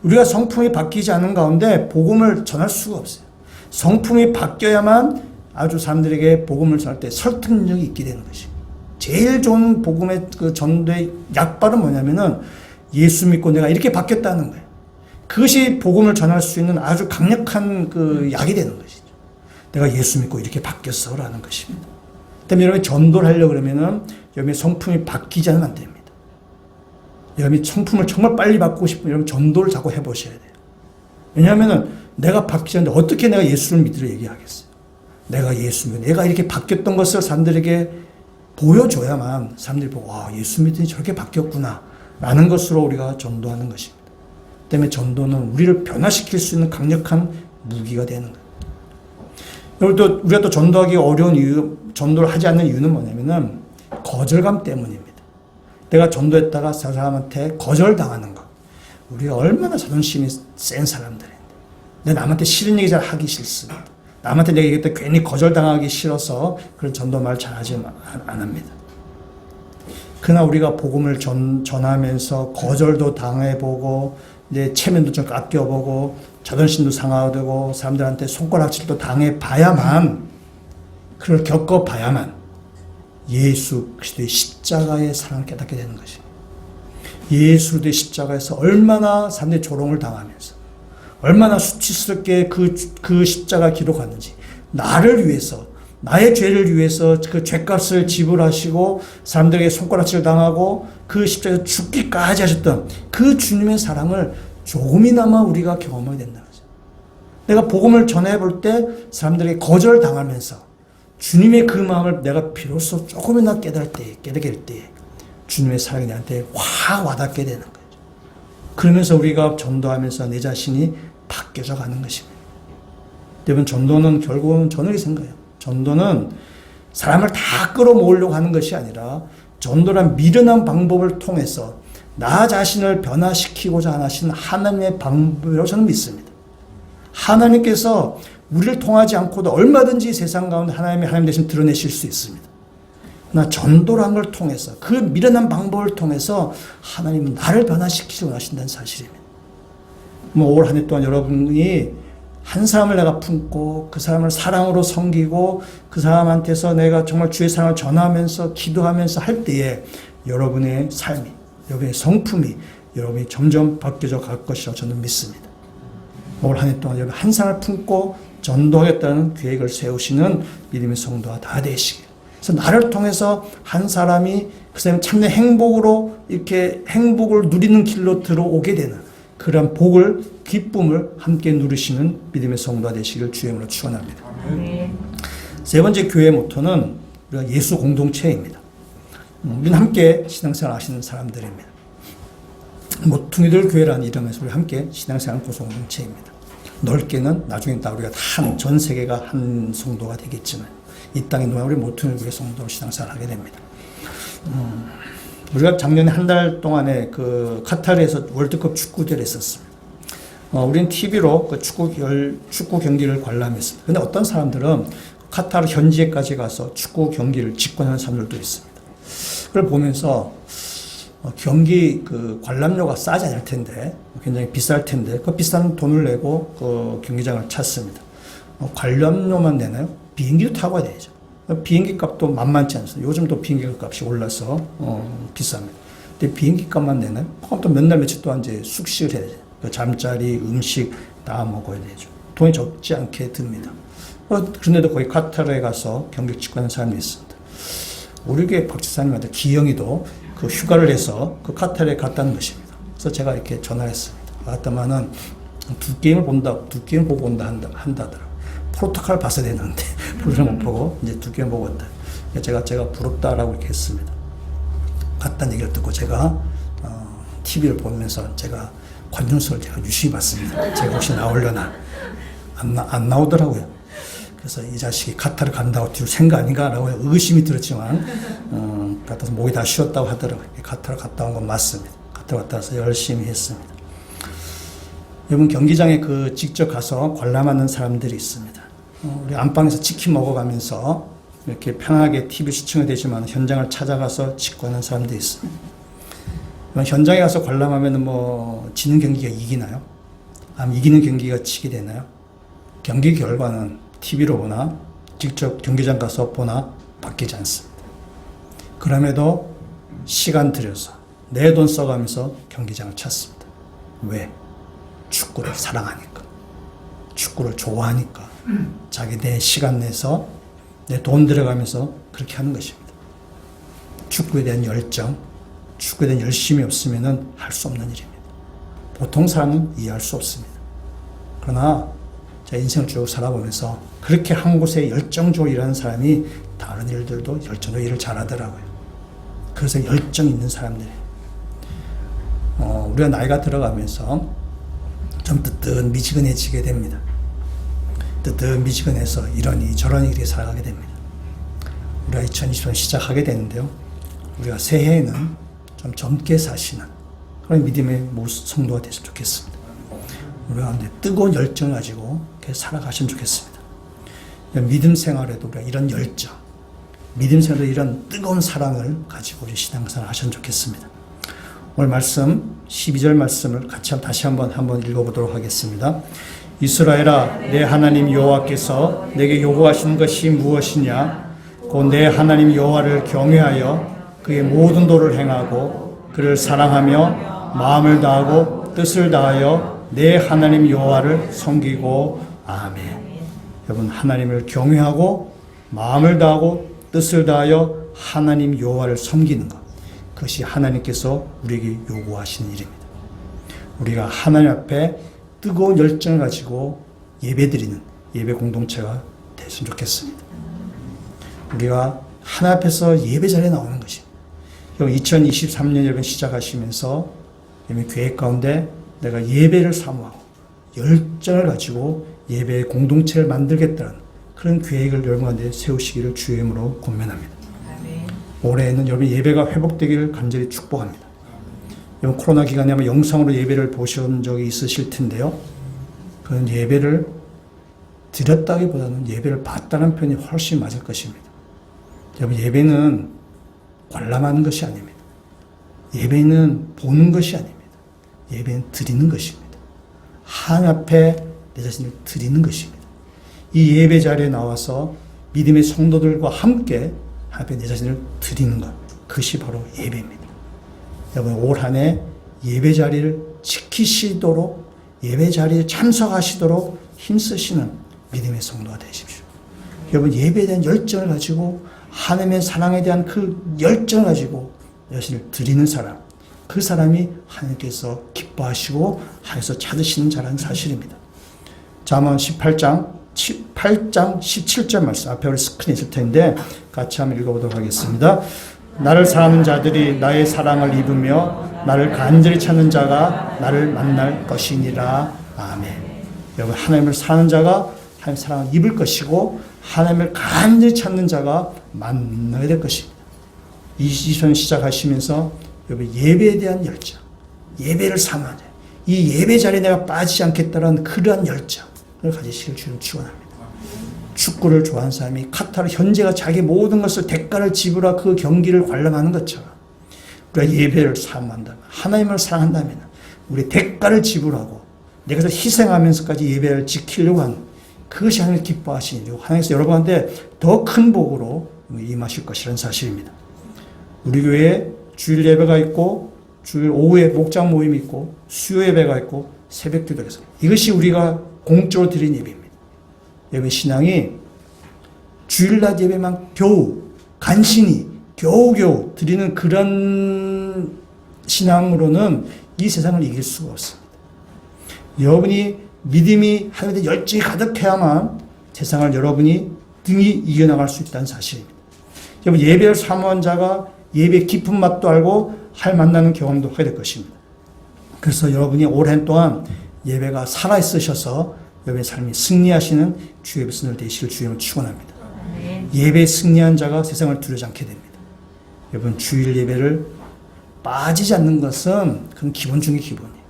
우리가 성품이 바뀌지 않은 가운데 복음을 전할 수가 없어요. 성품이 바뀌어야만 아주 사람들에게 복음을 전할 때 설득력이 있게 되는 것이에요. 제일 좋은 복음의 그 전도의 약발은 뭐냐면은 예수 믿고 내가 이렇게 바뀌었다는 거예요. 그것이 복음을 전할 수 있는 아주 강력한 그 약이 되는 것이죠. 내가 예수 믿고 이렇게 바뀌었어라는 것입니다. 때문에 여러분이 전도를 하려고 그러면은 여러분의 성품이 바뀌지 않으면 안 됩니다. 여러분이 성품을 정말 빨리 바꾸고 싶으면 여러분 전도를 자꾸 해보셔야 돼요. 왜냐하면은 내가 바뀌지 않는데 어떻게 내가 예수를 믿으려 얘기하겠어요? 내가 예수 믿고 내가 이렇게 바뀌었던 것을 사람들에게 보여줘야만 사람들이 보고 와 예수 믿더니 저렇게 바뀌었구나 라는 것으로 우리가 전도하는 것입니다. 때문에 전도는 우리를 변화시킬 수 있는 강력한 무기가 되는 거예요. 그리고 우리가 또 전도하기 어려운 이유, 전도를 하지 않는 이유는 뭐냐면은 거절감 때문입니다. 내가 전도했다가 사람한테 거절당하는 것. 우리가 얼마나 자존심이 센 사람들인데. 내가 남한테 싫은 얘기 잘 하기 싫습니다. 남한테 내가 얘기할 때 괜히 거절당하기 싫어서 그런 전도 말 잘하지 안 합니다. 그러나 우리가 복음을 전하면서 거절도 당해보고 내 체면도 좀 깎여보고 자존심도 상하되고 사람들한테 손가락질도 당해봐야만 그걸 겪어봐야만 예수 그리스도의 십자가의 사랑을 깨닫게 되는 것입니다. 예수 그리스도의 십자가에서 얼마나 사람들이 조롱을 당하면서 얼마나 수치스럽게 그 십자가 기록하는지 나를 위해서 나의 죄를 위해서 그 죄값을 지불하시고 사람들에게 손가락질 당하고 그 십자가에서 죽기까지 하셨던 그 주님의 사랑을 조금이나마 우리가 경험하게 된다는 거죠. 내가 복음을 전해볼 때 사람들에게 거절당하면서 주님의 그 마음을 내가 비로소 조금이나 깨닫게 될 때에 주님의 사랑이 나한테 확 와닿게 되는 거죠. 그러면서 우리가 전도하면서 내 자신이 바뀌어져 가는 것입니다. 여러분 전도는 결국은 저는 이렇게 생각해요. 전도는 사람을 다 끌어모으려고 하는 것이 아니라 전도란 미련한 방법을 통해서 나 자신을 변화시키고자 하신 하나님의 방법이라고 저는 믿습니다. 하나님께서 우리를 통하지 않고도 얼마든지 세상 가운데 하나님 대신 드러내실 수 있습니다. 나 전도란 걸 통해서 그 미련한 방법을 통해서 하나님은 나를 변화시키려고 하신다는 사실입니다. 올 한 해 동안 여러분이 한 사람을 내가 품고 그 사람을 사랑으로 섬기고 그 사람한테서 내가 정말 주의 사랑을 전하면서 기도하면서 할 때에 여러분의 삶이, 여러분의 성품이 여러분이 점점 바뀌어져 갈 것이라고 저는 믿습니다. 올 한 해 동안 여러분 한 사람을 품고 전도하겠다는 계획을 세우시는 믿음의 성도가 다 되시길. 그래서 나를 통해서 한 사람이 그 사람이 참된 행복으로 이렇게 행복을 누리는 길로 들어오게 되는 그런 복을, 기쁨을 함께 누리시는 믿음의 성도가 되시길 주의 이름으로 축원합니다. 세 번째 교회 모토는 우리가 예수 공동체입니다. 우리는 함께 신앙생활 하시는 사람들입니다. 모퉁이들 교회라는 이름에서 우리 함께 신앙생활 공동체입니다. 넓게는 나중에 다 우리가 전 세계가 한 성도가 되겠지만 이 땅에 놓여 우리 모퉁이 교회 성도로 신앙생활을 하게 됩니다. 우리가 작년에 한 달 동안에 그 카타르에서 월드컵 축구 대회를 했었습니다. 우리는 TV로 그 축구 경기를 관람했습니다. 근데 어떤 사람들은 카타르 현지에까지 가서 축구 경기를 직관하는 사람들도 있습니다. 그걸 보면서 경기 그 관람료가 싸지 않을 텐데 굉장히 비쌀 텐데 그 비싼 돈을 내고 그 경기장을 찾습니다. 관람료만 내나요? 비행기도 타고 가야 되죠. 비행기 값도 만만치 않습니다. 요즘 또 비행기 값이 올라서 비쌉니다. 근데 비행기 값만 내나요? 그럼 또 몇 날 며칠 동안 이제 숙식을 해야 돼요. 그 잠자리, 음식 다 먹어야 되죠. 돈이 적지 않게 듭니다. 그런데도 거기 카타르에 가서 경기 직관하는 사람이 있습니다. 우리 교회 박지사님한테 기영이도 그 휴가를 해서 그 카타르에 갔다는 것입니다. 그래서 제가 이렇게 전화를 했습니다. 갔다마는 두 게임을 보고 온다 한다더라고요. 프로토콜 봤어야 되는데 프로토콜 못 보고 이제 두 게임 보고 왔다. 제가 부럽다라고 이렇게 했습니다. 갔다는 얘기를 듣고 제가 TV를 보면서 제가 관중석을 제가 유심히 봤습니다. 제가 혹시 나오려나 안 나오더라고요. 그래서 이 자식이 카타르 간다고 뒤로 생각 아닌가라고 의심이 들었지만 갔다 와서 목이 다 쉬었다고 하더라고요. 카타르 갔다 온 건 맞습니다. 카타르 갔다 와서 열심히 했습니다. 여러분 경기장에 그 직접 가서 관람하는 사람들이 있습니다. 우리 안방에서 치킨 먹어가면서 이렇게 편하게 TV 시청이 되지만 현장을 찾아가서 직관하는 사람들이 있습니다. 현장에 가서 관람하면 지는 경기가 이기나요? 아니면 이기는 경기가 지게 되나요? 경기 결과는 TV로 보나 직접 경기장 가서 보나 바뀌지 않습니다. 그럼에도 시간 들여서 내 돈 써가면서 경기장을 찾습니다. 왜? 축구를 사랑하니까, 축구를 좋아하니까 자기 내 시간 내서 내 돈 들여가면서 그렇게 하는 것입니다. 축구에 대한 열정, 축구에 대한 열심이 없으면 할 수 없는 일입니다. 보통 사람은 이해할 수 없습니다. 그러나 제 인생을 쭉 살아보면서 그렇게 한 곳에 열정적으로 일하는 사람이 다른 일들도 열정적으로 일을 잘하더라고요. 그래서 열정 있는 사람들이에요. 우리가 나이가 들어가면서 좀 뜨뜻미지근해지게 됩니다. 뜨뜻미지근해서 이러니 저러니 이렇게 살아가게 됩니다. 우리가 2020년 시작하게 되는데요. 우리가 새해에는 좀 젊게 사시는 그런 믿음의 성도가 됐으면 좋겠습니다. 우리가 뜨거운 열정을 가지고 이렇게 살아가시면 좋겠습니다. 믿음 생활에도 우리가 이런 열정, 믿음 생활에도 이런 뜨거운 사랑을 가지고 우리 신앙생활을 하시면 좋겠습니다. 오늘 말씀 12절 말씀을 같이 다시 한번 읽어보도록 하겠습니다. 이스라엘아, 내 하나님 여호와께서 내게 요구하시는 것이 무엇이냐? 곧 내 하나님 여호와를 경외하여 그의 모든 도를 행하고 그를 사랑하며 마음을 다하고 뜻을 다하여 내 하나님 여호와를 섬기고. 아멘. 여러분, 하나님을 경외하고 마음을 다하고 뜻을 다하여 하나님 여호와를 섬기는 것, 그것이 하나님께서 우리에게 요구하시는 일입니다. 우리가 하나님 앞에 뜨거운 열정을 가지고 예배드리는 예배 공동체가 됐으면 좋겠습니다. 우리가 하나님 앞에서 예배 자리에 나오는 것입니다. 2023년 여러분 시작하시면서 교회 가운데 내가 예배를 사모하고 열정을 가지고 예배 공동체를 만들겠다는 그런 계획을 여러분 가운데 세우시기를 주의 이름으로 권면합니다. 올해에는 여러분 예배가 회복되기를 간절히 축복합니다. 여러분 코로나 기간에 아마 영상으로 예배를 보신 적이 있으실 텐데요. 그런 예배를 드렸다기보다는 예배를 받다는 표현이 훨씬 맞을 것입니다. 여러분 예배는 관람하는 것이 아닙니다. 예배는 보는 것이 아닙니다. 예배는 드리는 것입니다. 하나님 앞에 내 자신을 드리는 것입니다. 이 예배 자리에 나와서 믿음의 성도들과 함께 하나님 앞에 내 자신을 드리는 것, 그것이 바로 예배입니다. 여러분 올 한 해 예배 자리를 지키시도록, 예배 자리에 참석하시도록 힘쓰시는 믿음의 성도가 되십시오. 여러분 예배에 대한 열정을 가지고, 하나님의 사랑에 대한 그 열정을 가지고 자신을 드리는 사람, 그 사람이 하나님께서 기뻐하시고 하나님께서 찾으시는 자라는 사실입니다. 잠언 18장 17절 말씀, 앞에 우리 스크린에 있을 텐데 같이 한번 읽어보도록 하겠습니다. 나를 사랑하는 자들이 나의 사랑을 입으며 나를 간절히 찾는 자가 나를 만날 것이니라. 아멘. 여러분 하나님을 사랑하는 자가 하나님의 사랑을 입을 것이고, 하나님을 간절히 찾는 자가 만나야 될 것입니다. 2020년 시작하시면서 여러분 예배에 대한 열정, 예배를 삼아야 돼요. 이 예배 자리에 내가 빠지지 않겠다는 그러한 열정을 가지시길 주님 축원합니다. 축구를 좋아하는 사람이 카타르 현재가 자기 모든 것을 대가를 지불하 그 경기를 관람하는 것처럼, 우리가 예배를 사모한다면, 하나님을 사랑한다면 우리 대가를 지불하고 내가 희생하면서까지 예배를 지키려고 하는, 그것이 하나님을 기뻐하시는 일이고 하나님께서 여러분한테 더 큰 복으로 임하실 것이라는 사실입니다. 우리 교회에 주일 예배가 있고, 주일 오후에 목장 모임이 있고, 수요 예배가 있고, 새벽 기도가 있습니다. 이것이 우리가 공적으로 드린 예배입니다. 예배 신앙이 주일날 예배만 겨우 간신히 겨우겨우 드리는 그런 신앙으로는 이 세상을 이길 수가 없습니다. 여러분이 믿음이 하나님의 열정이 가득해야만 세상을 여러분이 등이 이겨나갈 수 있다는 사실입니다. 여러분 예배를 사모한 자가 예배의 깊은 맛도 알고 할 만나는 경험도 하게 될 것입니다. 그래서 여러분이 오랜 동안 예배가 살아있으셔서 여러분의 삶이 승리하시는 주의 백성들 되시길 주님을 축원합니다. 예배에 승리한 자가 세상을 두려워하지 않게 됩니다. 여러분 주일 예배를 빠지지 않는 것은 그건 기본 중의 기본이에요.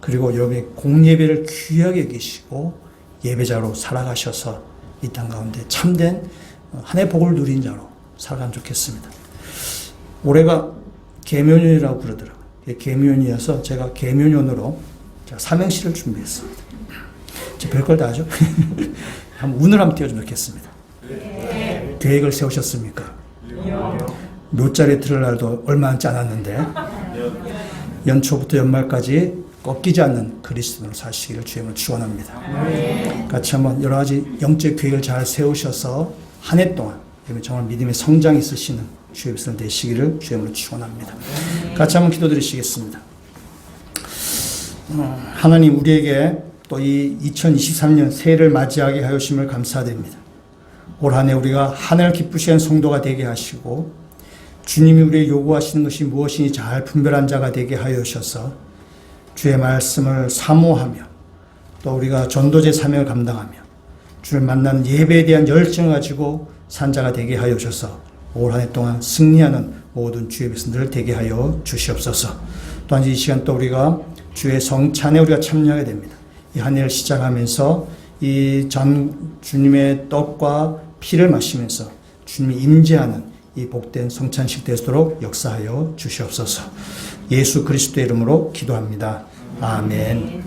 그리고 여러분의 공예배를 귀하게 여기시고 예배자로 살아가셔서 이 땅 가운데 참된 하나님의 복을 누린 자로 살아가면 좋겠습니다. 올해가 계명년이라고 그러더라고요. 계명년이어서 제가 계명년으로 삼행시를 준비했습니다. 별걸 다 하죠. 한번 운을 한번 띄워주면 좋겠습니다. 계획을 세우셨습니까? 묘자리에 들을 날도 얼마 남지 않았는데 연초부터 연말까지 꺾이지 않는 그리스도로 사시기를 주님을 축원합니다. 같이 한번 여러 가지 영적 계획을 잘 세우셔서 한 해 동안 정말 믿음의 성장이 있으시는 주의 백성 되시기를 주님으로 축원합니다. 같이 한번 기도드리시겠습니다. 하나님 우리에게 또 이 2023년 새해를 맞이하게 하여심을 감사드립니다. 올 한 해 우리가 하나님을 기쁘시는 성도가 되게 하시고 주님이 우리에게 요구하시는 것이 무엇인지 잘 분별한 자가 되게 하여 주셔서 주의 말씀을 사모하며 또 우리가 전도제 사명을 감당하며 주를 만나는 예배에 대한 열정을 가지고 산 자가 되게 하여 주셔서 올 한 해 동안 승리하는 모든 주의 백성들을 되게 하여 주시옵소서. 또한 이 시간 또 우리가 주의 성찬에 우리가 참여하게 됩니다. 이 한 해를 시작하면서 이 전 주님의 떡과 피를 마시면서 주님이 임재하는 이 복된 성찬식 되도록 역사하여 주시옵소서. 예수 그리스도의 이름으로 기도합니다. 아멘.